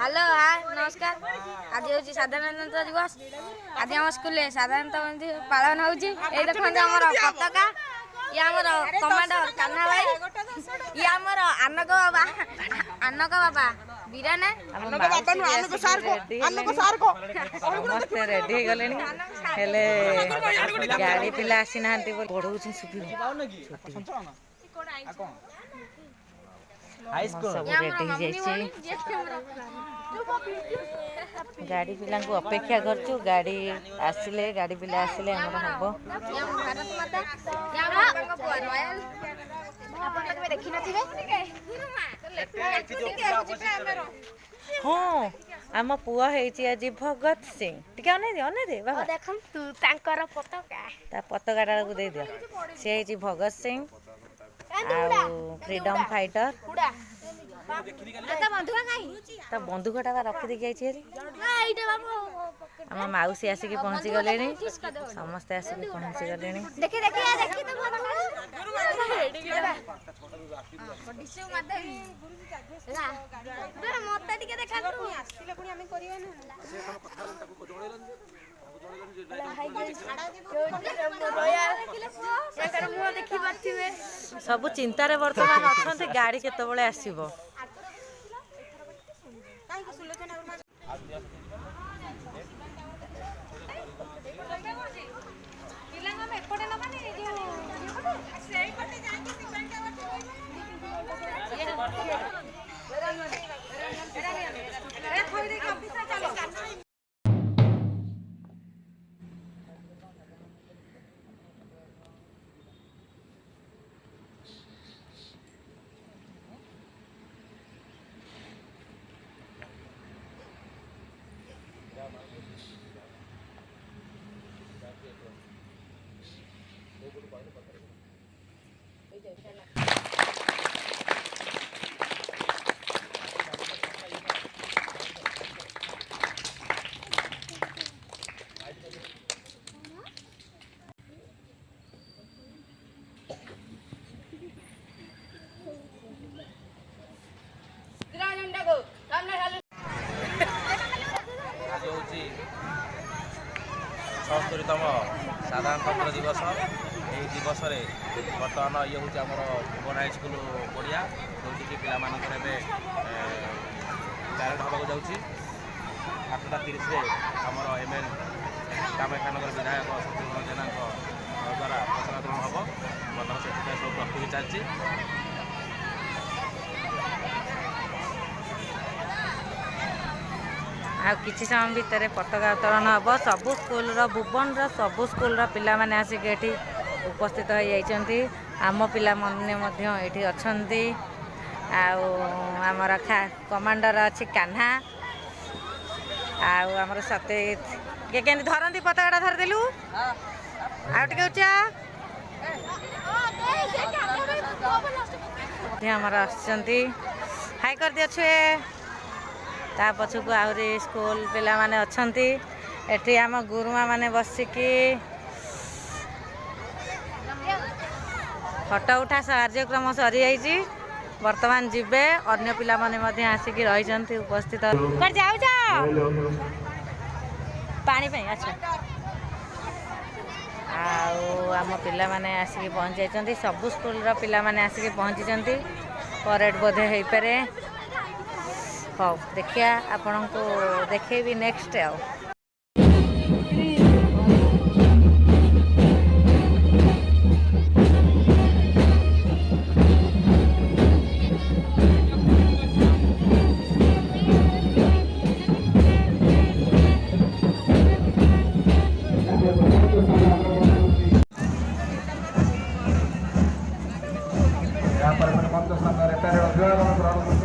Hello hi नमस्कार। आज हूँ साधारणतंत्र दिवस। आज आम स्कूल साधारणतंत्र पालन हो देखते पताका ये आमर कमांडर कान्हा भाई ये आमर आनक बाबा बीराना समस्ते रेडी गले गाड़ी पिला आसी ना पढ़ाऊ सब रेडी हो गाड़ी पिला अपेक्षा करचु गाड़ी आसिले गाड़ी पिला आसिले हमर हबो हाँ आम पुआ हेची आज भगत सिंह टिके अने दे बाबा देखम तू तांकर पताका ता पताका को दे दियो से हेची भगत सिंह फ्रीडम फाइटर ता बंधुकटा रखी दे आम मौसी आसिक पहुँची गले समस्ते आसिक पहुँची गले सब चिंतार बर्तमान अच्छा गाड़ी केतबले आसीबो तम साधारणतंत्र दिवस यही दिवस बर्तमान ये हूँ आम भुवन हाई स्कूल पड़िया जो कि पे पैरेड हाँ जाऊँगी 8:30 आमर एमएल कामाख्यानगर विधायक शत्रुघ्न जेना द्वारा पताका ग्रहण हम बर्तमान से सब प्रस्तुति चलती आ किछि समय भितर पताका उत्तोलन हम सबू स्कूल भुवन सबू स्कूल पिला माने आसिक एठी उपस्थित हो जाइछन्ती आम पिला मने मध्य एठी अछन्ती आमर कमांडर अछि कान्हा आमर सतेज के केंति धरंती पताकाटा धर देलु आ टिके उचा आमर आछन्ती हाई कर दियो छे ता पछकु आहरी स्कूल पिला माने अछंती एठी आम गुरुमा माने बसिकी फोटो उठा कार्यक्रम सरी जाइछि वर्तमान जिबे अन्य पिला माने मध्ये आसिकी रहिजंती उपस्थित कर जाउ जा पानी पे अच्छा आम पिला माने आसिकी पहुंच जाइछंती सब स्कूल रा पिला माने आसिकी पहुंची जंती परेड बोधे हेई पारे हाँ देखिया आपण को देखेबी नेक्स्ट आओ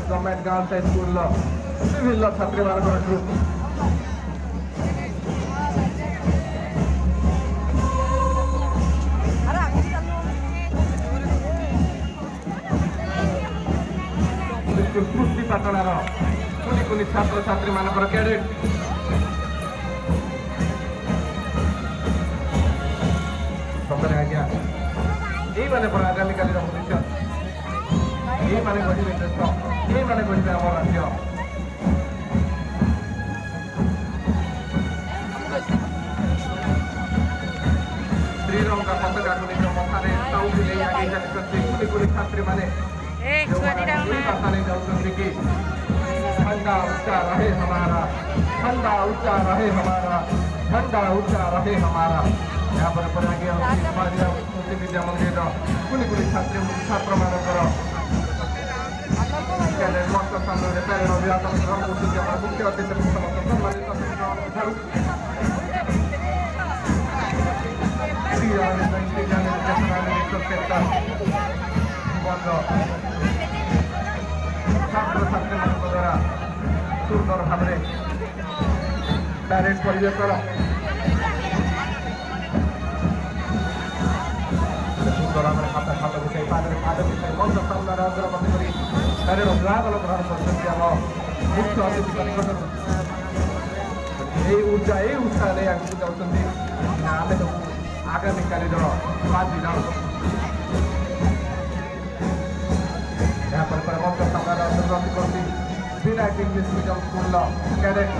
गवर्नमेंट गर्ल्स हाई स्कूल विभिन्न छात्री मान ग्रुप सृष्टि पाटणार कुनि कुनि छात्र छात्री मान कैडेट सतरे आज्ञा ये मैंने आगामी काली भविष्य ये माने गढ़े देश ये माने गढ़े आम राज्य तिरंगा पताका को निज मथारे साउथी ले आगे जाते कुली छात्री माने जाऊँगी कि झंडा ऊंचा रहे हमारा, झंडा ऊंचा रहे हमारा, झंडा ऊंचा रहे हमारा। यहाँ पर आगे विद्या मंदिर कुली छात्री छात्र मानकर मंच सामने प्यारेड अभिवादन ग्रहण कर मुख्य अतिथि समस्त छात्र छात्री मान द्वारा सुंदर भाव प्यारेड परिवेशन सुंदर भाव हाथ हाथ मिसाई पाद मिसाई मंच सामने अग्रगति कर प्यारेड अभिवादन ग्रहण कर मुख्य अतिथि निकट उत्साह नहीं आगे जाऊँगी आम आगामी काली बाजी जाऊँ यहाँ पर मंच सामने अग्रगति करती Vinayak English medium school cadet